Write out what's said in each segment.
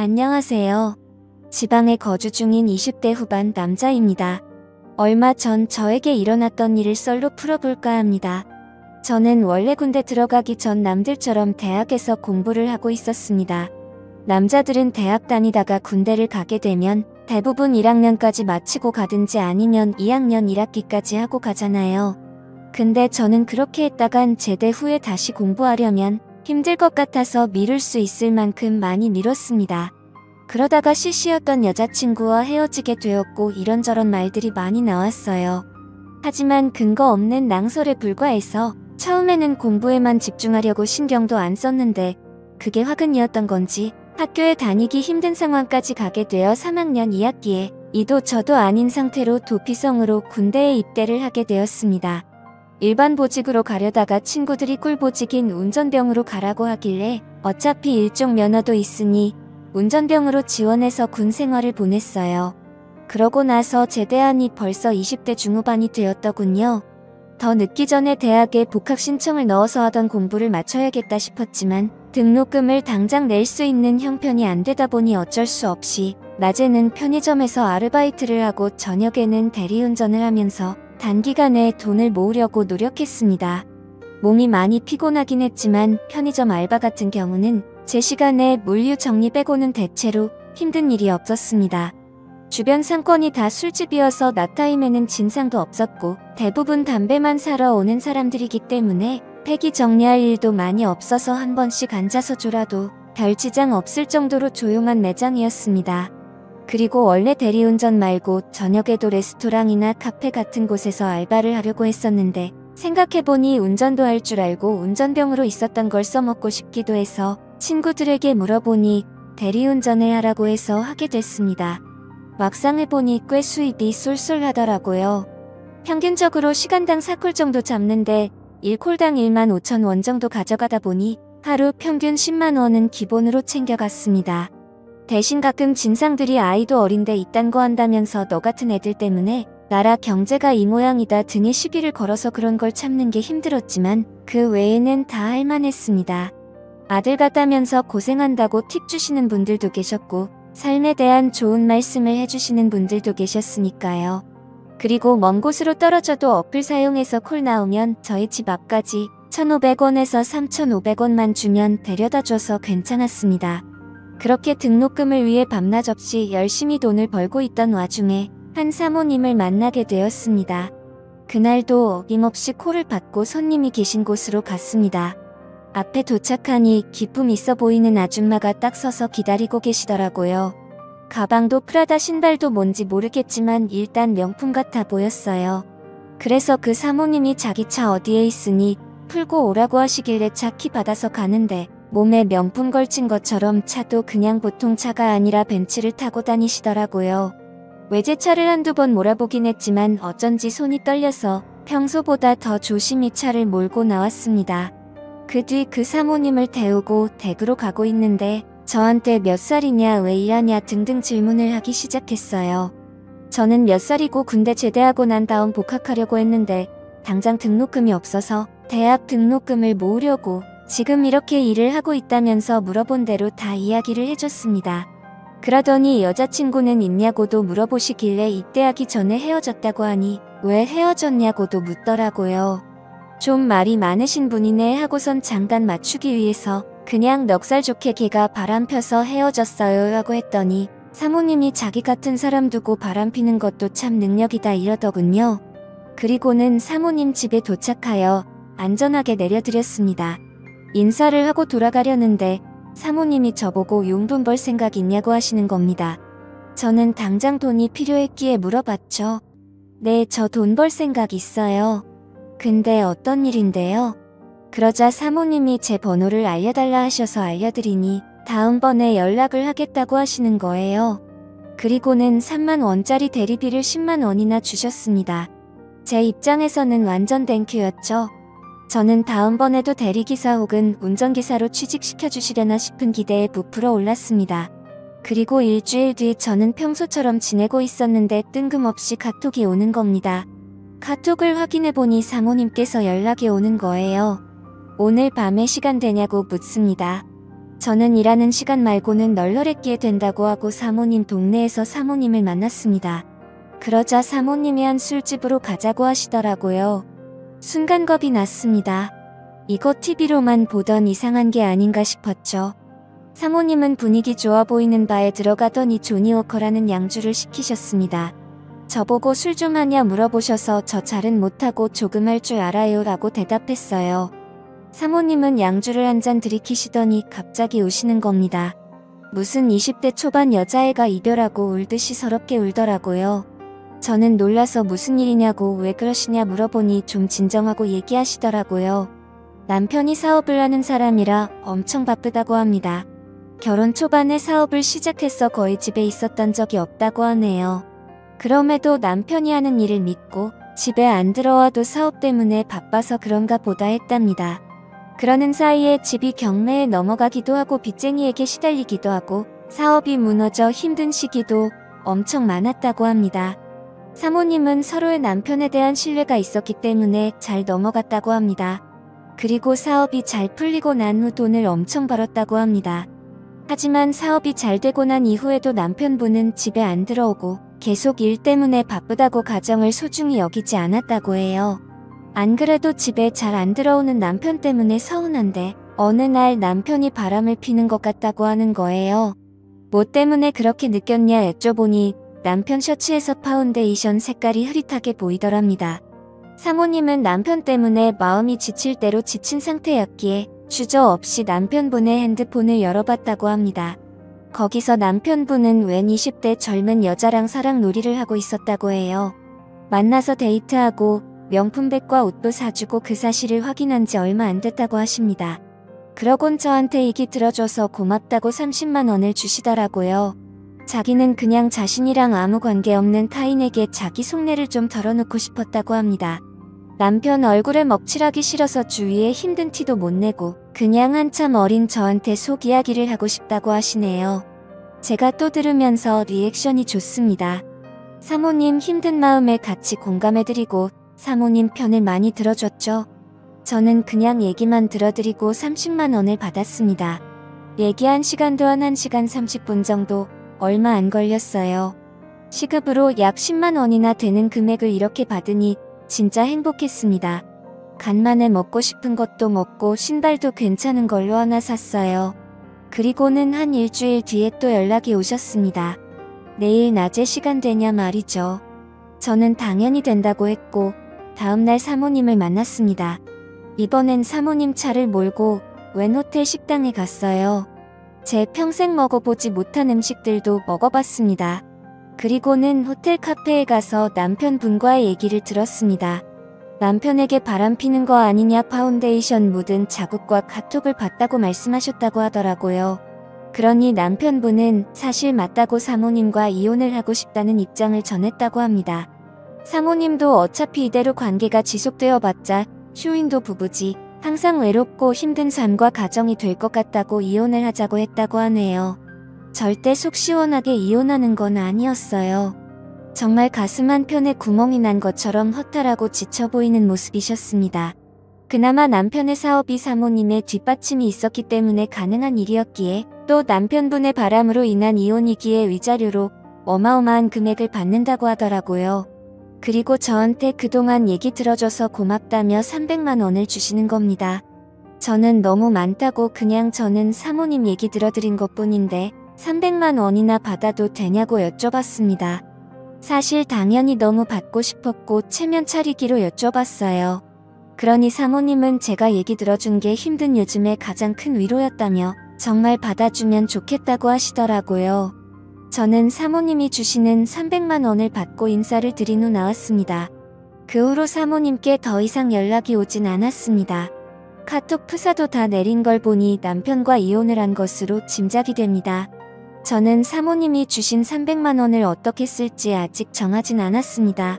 안녕하세요. 지방에 거주 중인 20대 후반 남자입니다. 얼마 전 저에게 일어났던 일을 썰로 풀어볼까 합니다. 저는 원래 군대 들어가기 전 남들처럼 대학에서 공부를 하고 있었습니다. 남자들은 대학 다니다가 군대를 가게 되면 대부분 1학년까지 마치고 가든지 아니면 2학년 1학기까지 하고 가잖아요. 근데 저는 그렇게 했다간 제대 후에 다시 공부하려면 힘들 것 같아서 미룰 수 있을 만큼 많이 미뤘습니다. 그러다가 CC였던 여자친구와 헤어지게 되었고 이런저런 말들이 많이 나왔어요. 하지만 근거 없는 낭설에 불과해서 처음에는 공부에만 집중하려고 신경도 안 썼는데 그게 화근이었던 건지 학교에 다니기 힘든 상황까지 가게 되어 3학년 2학기에 이도 저도 아닌 상태로 도피성으로 군대에 입대를 하게 되었습니다. 일반 보직으로 가려다가 친구들이 꿀보직인 운전병으로 가라고 하길래 어차피 일종 면허도 있으니 운전병으로 지원해서 군 생활을 보냈어요. 그러고 나서 제대하니 벌써 20대 중후반이 되었더군요. 더 늦기 전에 대학에 복학 신청을 넣어서 하던 공부를 마쳐야겠다 싶었지만 등록금을 당장 낼 수 있는 형편이 안 되다 보니 어쩔 수 없이 낮에는 편의점에서 아르바이트를 하고 저녁에는 대리운전을 하면서 단기간에 돈을 모으려고 노력했습니다. 몸이 많이 피곤하긴 했지만 편의점 알바 같은 경우는 제 시간에 물류 정리 빼고는 대체로 힘든 일이 없었습니다. 주변 상권이 다 술집이어서 낮타임에는 진상도 없었고 대부분 담배만 사러 오는 사람들이기 때문에 폐기 정리할 일도 많이 없어서 한 번씩 앉아서 졸아도 별 지장 없을 정도로 조용한 매장이었습니다. 그리고 원래 대리운전 말고 저녁에도 레스토랑이나 카페 같은 곳에서 알바를 하려고 했었는데 생각해보니 운전도 할 줄 알고 운전병으로 있었던 걸 써먹고 싶기도 해서 친구들에게 물어보니 대리운전을 하라고 해서 하게 됐습니다. 막상 해보니 꽤 수입이 쏠쏠하더라고요. 평균적으로 시간당 4콜 정도 잡는데 1콜당 15,000원 정도 가져가다 보니 하루 평균 10만 원은 기본으로 챙겨갔습니다. 대신 가끔 진상들이 아이도 어린데 이딴 거 한다면서 너 같은 애들 때문에 나라 경제가 이 모양이다 등의 시비를 걸어서 그런 걸 참는 게 힘들었지만 그 외에는 다 할만했습니다. 아들 같다면서 고생한다고 팁 주시는 분들도 계셨고 삶에 대한 좋은 말씀을 해주시는 분들도 계셨으니까요. 그리고 먼 곳으로 떨어져도 어플 사용해서 콜 나오면 저희 집 앞까지 1,500원에서 3,500원만 주면 데려다줘서 괜찮았습니다. 그렇게 등록금을 위해 밤낮 없이 열심히 돈을 벌고 있던 와중에 한 사모님을 만나게 되었습니다. 그날도 어김없이 콜을 받고 손님이 계신 곳으로 갔습니다. 앞에 도착하니 기품 있어 보이는 아줌마가 딱 서서 기다리고 계시더라고요. 가방도 프라다 신발도 뭔지 모르겠지만 일단 명품 같아 보였어요. 그래서 그 사모님이 자기 차 어디에 있으니 풀고 오라고 하시길래 차 키 받아서 가는데 몸에 명품 걸친 것처럼 차도 그냥 보통 차가 아니라 벤츠를 타고 다니시더라고요. 외제차를 한두 번 몰아보긴 했지만 어쩐지 손이 떨려서 평소보다 더 조심히 차를 몰고 나왔습니다. 그 뒤 그 사모님을 태우고 댁으로 가고 있는데 저한테 몇 살이냐 왜 일하냐 등등 질문을 하기 시작했어요. 저는 몇 살이고 군대 제대하고 난 다음 복학하려고 했는데 당장 등록금이 없어서 대학 등록금을 모으려고 지금 이렇게 일을 하고 있다면서 물어본 대로 다 이야기를 해줬습니다. 그러더니 여자친구는 있냐고도 물어보시길래 입대하기 전에 헤어졌다고 하니 왜 헤어졌냐고도 묻더라고요. 좀 말이 많으신 분이네 하고선 장단 맞추기 위해서 그냥 넉살 좋게 걔가 바람 펴서 헤어졌어요 라고 했더니 사모님이 자기 같은 사람 두고 바람 피는 것도 참 능력이다 이러더군요. 그리고는 사모님 집에 도착하여 안전하게 내려드렸습니다. 인사를 하고 돌아가려는데 사모님이 저보고 용돈 벌 생각 있냐고 하시는 겁니다. 저는 당장 돈이 필요했기에 물어봤죠. 네, 저 돈 벌 생각 있어요. 근데 어떤 일인데요? 그러자 사모님이 제 번호를 알려달라 하셔서 알려드리니 다음번에 연락을 하겠다고 하시는 거예요. 그리고는 3만 원짜리 대리비를 10만 원이나 주셨습니다. 제 입장에서는 완전 땡큐였죠. 저는 다음번에도 대리기사 혹은 운전기사로 취직시켜주시려나 싶은 기대에 부풀어 올랐습니다. 그리고 일주일 뒤 저는 평소처럼 지내고 있었는데 뜬금없이 카톡이 오는 겁니다. 카톡을 확인해보니 사모님께서 연락이 오는 거예요. 오늘 밤에 시간 되냐고 묻습니다. 저는 일하는 시간 말고는 널널했기에 된다고 하고 사모님 동네에서 사모님을 만났습니다. 그러자 사모님이 한 술집으로 가자고 하시더라고요. 순간 겁이 났습니다. 이거 TV로만 보던 이상한 게 아닌가 싶었죠. 사모님은 분위기 좋아 보이는 바에 들어가더니 조니워커라는 양주를 시키셨습니다. 저보고 술 좀 하냐 물어보셔서 저 잘은 못하고 조금 할 줄 알아요 라고 대답했어요. 사모님은 양주를 한 잔 들이키시더니 갑자기 우시는 겁니다. 무슨 20대 초반 여자애가 이별하고 울듯이 서럽게 울더라고요. 저는 놀라서 무슨 일이냐고 왜 그러시냐 물어보니 좀 진정하고 얘기하시더라고요. 남편이 사업을 하는 사람이라 엄청 바쁘다고 합니다. 결혼 초반에 사업을 시작해서 거의 집에 있었던 적이 없다고 하네요. 그럼에도 남편이 하는 일을 믿고 집에 안 들어와도 사업 때문에 바빠서 그런가 보다 했답니다. 그러는 사이에 집이 경매에 넘어가기도 하고 빚쟁이에게 시달리기도 하고 사업이 무너져 힘든 시기도 엄청 많았다고 합니다. 사모님은 서로의 남편에 대한 신뢰가 있었기 때문에 잘 넘어갔다고 합니다. 그리고 사업이 잘 풀리고 난 후 돈을 엄청 벌었다고 합니다. 하지만 사업이 잘 되고 난 이후에도 남편분은 집에 안 들어오고 계속 일 때문에 바쁘다고 가정을 소중히 여기지 않았다고 해요. 안 그래도 집에 잘 안 들어오는 남편 때문에 서운한데 어느 날 남편이 바람을 피는 것 같다고 하는 거예요. 뭐 때문에 그렇게 느꼈냐 여쭤보니 남편 셔츠에서 파운데이션 색깔이 흐릿하게 보이더랍니다. 사모님은 남편 때문에 마음이 지칠 대로 지친 상태였기에 주저없이 남편분의 핸드폰을 열어봤다고 합니다. 거기서 남편분은 웬 20대 젊은 여자랑 사랑놀이를 하고 있었다고 해요. 만나서 데이트하고 명품백과 옷도 사주고 그 사실을 확인한 지 얼마 안 됐다고 하십니다. 그러곤 저한테 얘기 들어줘서 고맙다고 30만 원을 주시더라고요. 자기는 그냥 자신이랑 아무 관계없는 타인에게 자기 속내를 좀 덜어놓고 싶었다고 합니다. 남편 얼굴에 먹칠하기 싫어서 주위에 힘든 티도 못 내고 그냥 한참 어린 저한테 속 이야기를 하고 싶다고 하시네요. 제가 또 들으면서 리액션이 좋습니다. 사모님 힘든 마음에 같이 공감해드리고 사모님 편을 많이 들어줬죠. 저는 그냥 얘기만 들어드리고 30만 원을 받았습니다. 얘기한 시간도 한 1시간 30분 정도 얼마 안 걸렸어요. 시급으로 약 10만 원이나 되는 금액을 이렇게 받으니 진짜 행복했습니다. 간만에 먹고 싶은 것도 먹고 신발도 괜찮은 걸로 하나 샀어요. 그리고는 한 일주일 뒤에 또 연락이 오셨습니다. 내일 낮에 시간 되냐 말이죠. 저는 당연히 된다고 했고 다음날 사모님을 만났습니다. 이번엔 사모님 차를 몰고 웬 호텔 식당에 갔어요. 제 평생 먹어보지 못한 음식들도 먹어봤습니다. 그리고는 호텔 카페에 가서 남편분과의 얘기를 들었습니다. 남편에게 바람피는 거 아니냐 파운데이션 묻은 자국과 카톡을 봤다고 말씀하셨다고 하더라고요. 그러니 남편분은 사실 맞다고 사모님과 이혼을 하고 싶다는 입장을 전했다고 합니다. 사모님도 어차피 이대로 관계가 지속되어 봤자 휴인도 부부지 항상 외롭고 힘든 삶과 가정이 될 것 같다고 이혼을 하자고 했다고 하네요. 절대 속 시원하게 이혼하는 건 아니었어요. 정말 가슴 한편에 구멍이 난 것처럼 허탈하고 지쳐 보이는 모습이셨습니다. 그나마 남편의 사업이 사모님의 뒷받침이 있었기 때문에 가능한 일이었기에 또 남편분의 바람으로 인한 이혼이기에 위자료로 어마어마한 금액을 받는다고 하더라고요. 그리고 저한테 그동안 얘기 들어줘서 고맙다며 300만 원을 주시는 겁니다. 저는 너무 많다고 그냥 저는 사모님 얘기 들어드린 것뿐인데 300만 원이나 받아도 되냐고 여쭤봤습니다. 사실 당연히 너무 받고 싶었고 체면 차리기로 여쭤봤어요. 그러니 사모님은 제가 얘기 들어준 게 힘든 요즘에 가장 큰 위로였다며 정말 받아주면 좋겠다고 하시더라고요. 저는 사모님이 주시는 300만 원을 받고 인사를 드린 후 나왔습니다. 그 후로 사모님께 더 이상 연락이 오진 않았습니다. 카톡 프사도 다 내린 걸 보니 남편과 이혼을 한 것으로 짐작이 됩니다. 저는 사모님이 주신 300만 원을 어떻게 쓸지 아직 정하진 않았습니다.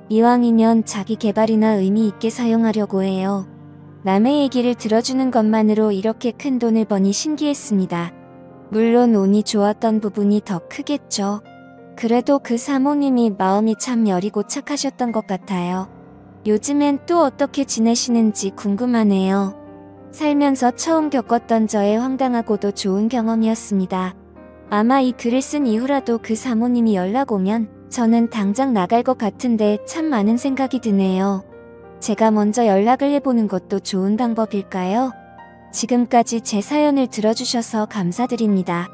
이왕이면 자기 개발이나 의미 있게 사용하려고 해요. 남의 얘기를 들어주는 것만으로 이렇게 큰 돈을 버니 신기했습니다. 물론 운이 좋았던 부분이 더 크겠죠. 그래도 그 사모님이 마음이 참 여리고 착하셨던 것 같아요. 요즘엔 또 어떻게 지내시는지 궁금하네요. 살면서 처음 겪었던 저의 황당하고도 좋은 경험이었습니다. 아마 이 글을 쓴 이후라도 그 사모님이 연락 오면 저는 당장 나갈 것 같은데 참 많은 생각이 드네요. 제가 먼저 연락을 해보는 것도 좋은 방법일까요? 지금까지 제 사연을 들어주셔서 감사드립니다.